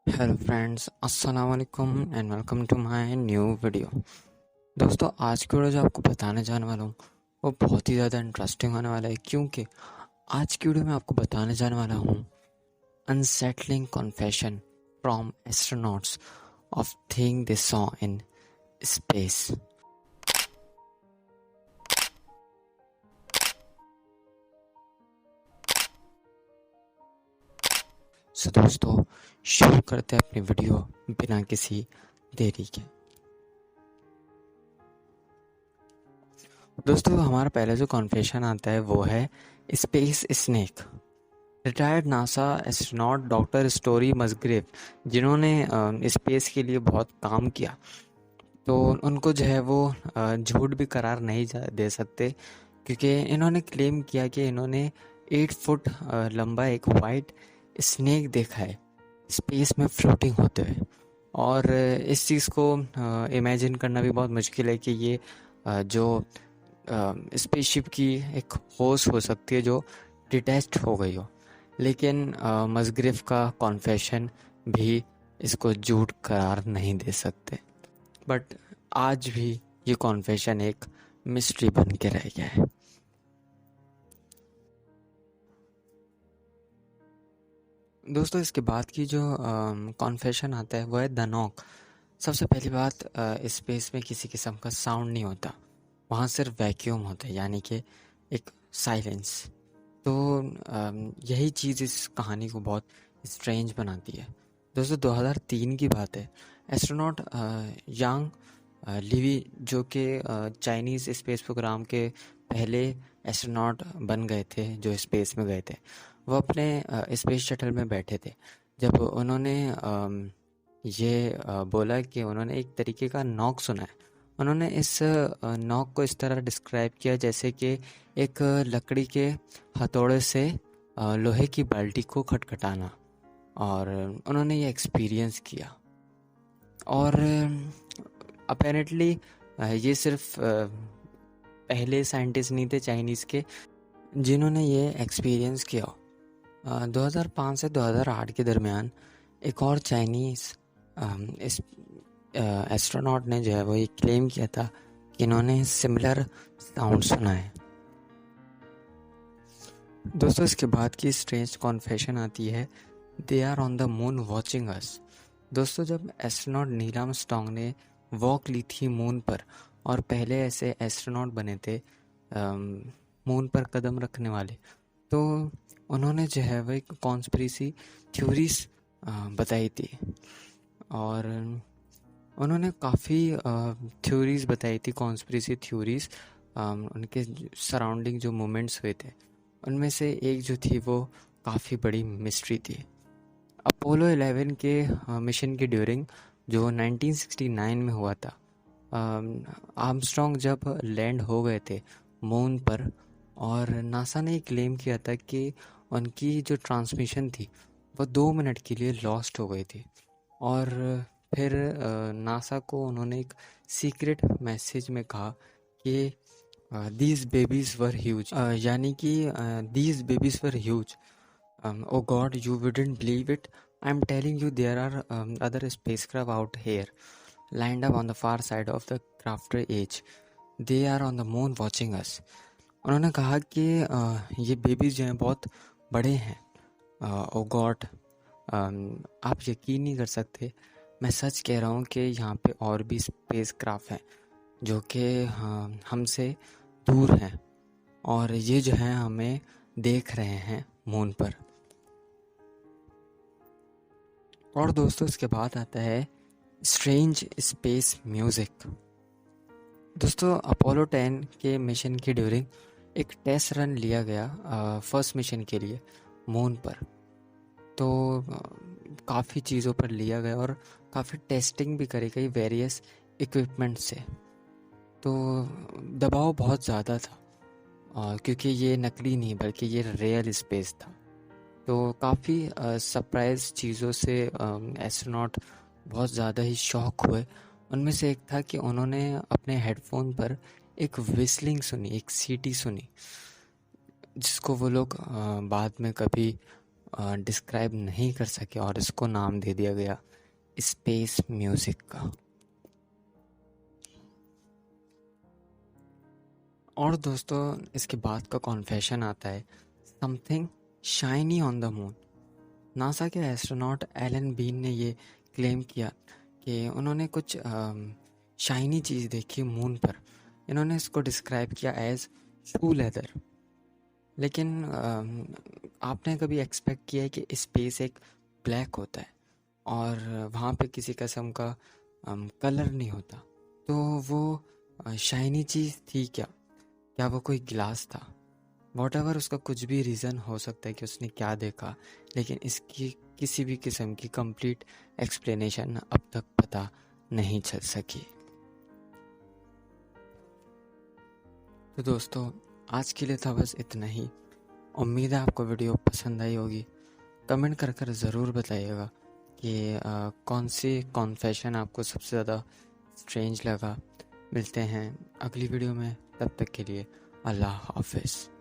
Hello friends, अस्सलाम वालेकुम and welcome to my new video. दोस्तों, आज की वीडियो जो आपको बताने जाने वाला हूँ वो बहुत ही ज़्यादा इंटरेस्टिंग होने वाला है, क्योंकि आज की वीडियो में आपको बताने जाने वाला हूँ unsettling confession from astronauts of thing they saw in space. So दोस्तों, शुरू करते हैं अपनी वीडियो बिना किसी देरी के। दोस्तों, हमारा पहला जो कॉन्फेशन आता है वो है space snake. Retired NASA astronaut doctor Story Musgrave, जिन्होंने स्पेस के लिए बहुत काम किया, तो उनको जो है वो झूठ भी करार नहीं दे सकते, क्योंकि इन्होंने क्लेम किया कि इन्होंने 8 फुट लंबा एक वाइट स्नेक देखा है स्पेस में फ्लोटिंग होते हुए। और इस चीज़ को इमेजिन करना भी बहुत मुश्किल है कि ये जो स्पेसशिप की एक होस्ट हो सकती है जो डिटैच्ड हो गई हो। लेकिन मसग्रिफ का कॉन्फेशन भी इसको झूठ करार नहीं दे सकते। बट आज भी ये कॉन्फेशन एक मिस्ट्री बन के रह गया है। दोस्तों, इसके बाद की जो कॉन्फेशन आता है वो है द नॉक। सबसे पहली बात, स्पेस में किसी किस्म का साउंड नहीं होता, वहाँ सिर्फ वैक्यूम होता है, यानी कि एक साइलेंस। तो यही चीज़ इस कहानी को बहुत स्ट्रेंज बनाती है। दोस्तों, 2003 की बात है। एस्ट्रोनॉट यांग लिवी, जो कि चाइनीज़ स्पेस प्रोग्राम के पहले एस्ट्रोनॉट बन गए थे जो स्पेस में गए थे, वो अपने स्पेस शटल में बैठे थे जब उन्होंने ये बोला कि उन्होंने एक तरीके का नॉक सुना है। उन्होंने इस नॉक को इस तरह डिस्क्राइब किया जैसे कि एक लकड़ी के हथौड़े से लोहे की बाल्टी को खटखटाना। और उन्होंने ये एक्सपीरियंस किया। और अपेरेंटली ये सिर्फ पहले साइंटिस्ट नहीं थे चाइनीज़ के जिन्होंने ये एक्सपीरियंस किया। 2005 से 2008 के दरमियान एक और चाइनीज़ इस एस्ट्रोनॉट ने जो है वो ये क्लेम किया था कि इन्होंने सिमिलर साउंड सुना है। दोस्तों, इसके बाद की स्ट्रेंज कॉन्फेशन आती है, they are on the moon watching us. दोस्तों, जब एस्ट्रोनॉट नील आर्मस्ट्रॉन्ग ने वॉक ली थी मून पर, और पहले ऐसे एस्ट्रोनॉट बने थे मून पर कदम रखने वाले, तो उन्होंने जो है वो एक कॉन्स्पिरेसी थ्योरीज बताई थी। और उन्होंने काफ़ी थ्योरीज बताई थी, कॉन्स्पिरेसी थ्योरीज। उनके सराउंडिंग जो मोमेंट्स हुए थे उनमें से एक जो थी वो काफ़ी बड़ी मिस्ट्री थी। अपोलो 11 के मिशन के ड्यूरिंग जो 1969 में हुआ था, आर्मस्ट्रॉन्ग जब लैंड हो गए थे मून पर, और नासा ने क्लेम किया था कि उनकी जो ट्रांसमिशन थी वो 2 मिनट के लिए लॉस्ट हो गई थी। और फिर नासा को उन्होंने एक सीक्रेट मैसेज में कहा कि दीज बेबीज़ वर ह्यूज, यानी कि these babies were huge, oh god you wouldn't believe it, I am telling you there are other spacecraft out here land up on the far side of the crater edge, they are on the moon watching us. उन्होंने कहा कि ये babies जो हैं बहुत बड़े हैं। ओ God, आप यकीन नहीं कर सकते, मैं सच कह रहा हूँ कि यहाँ पे और भी स्पेस क्राफ्ट हैं जो कि हमसे दूर हैं, और ये जो है हमें देख रहे हैं मून पर। और दोस्तों, इसके बाद आता है स्ट्रेंज स्पेस म्यूज़िक। दोस्तों, अपोलो 10 के मिशन के ड्यूरिंग एक टेस्ट रन लिया गया फर्स्ट मिशन के लिए मून पर। तो काफ़ी चीज़ों पर लिया गया और काफ़ी टेस्टिंग भी करी गई वेरियस इक्विपमेंट से। तो दबाव बहुत ज़्यादा था, क्योंकि ये नकली नहीं बल्कि ये रियल स्पेस था। तो काफ़ी सरप्राइज चीज़ों से एस्ट्रोनॉट बहुत ज़्यादा ही शॉक हुए। उनमें से एक था कि उन्होंने अपने हेडफोन पर एक विस्लिंग सुनी, एक सीटी सुनी, जिसको वो लोग बाद में कभी डिस्क्राइब नहीं कर सके और इसको नाम दे दिया गया स्पेस म्यूजिक का। और दोस्तों इसके बाद का कॉन्फेशन आता है something shiny on the moon. NASA के एस्ट्रोनॉट एलन बीन ने ये क्लेम किया कि उन्होंने कुछ शाइनी चीज़ देखी मून पर। इन्होंने इसको डिस्क्राइब किया एज शू लेदर। लेकिन आपने कभी एक्सपेक्ट किया है कि स्पेस एक ब्लैक होता है और वहाँ पे किसी किस्म का कलर नहीं होता? तो वो शाइनी चीज़ थी क्या वो कोई गिलास था? वॉटएवर उसका कुछ भी रीज़न हो सकता है कि उसने क्या देखा, लेकिन इसकी किसी भी किस्म की कंप्लीट एक्सप्लेनेशन अब तक पता नहीं चल सकी। तो दोस्तों आज के लिए था बस इतना ही। उम्मीद है आपको वीडियो पसंद आई होगी। कमेंट कर ज़रूर बताइएगा कि कौन सी कॉन्फेशन आपको सबसे ज़्यादा स्ट्रेंज लगा। मिलते हैं अगली वीडियो में, तब तक के लिए अल्लाह हाफिज़।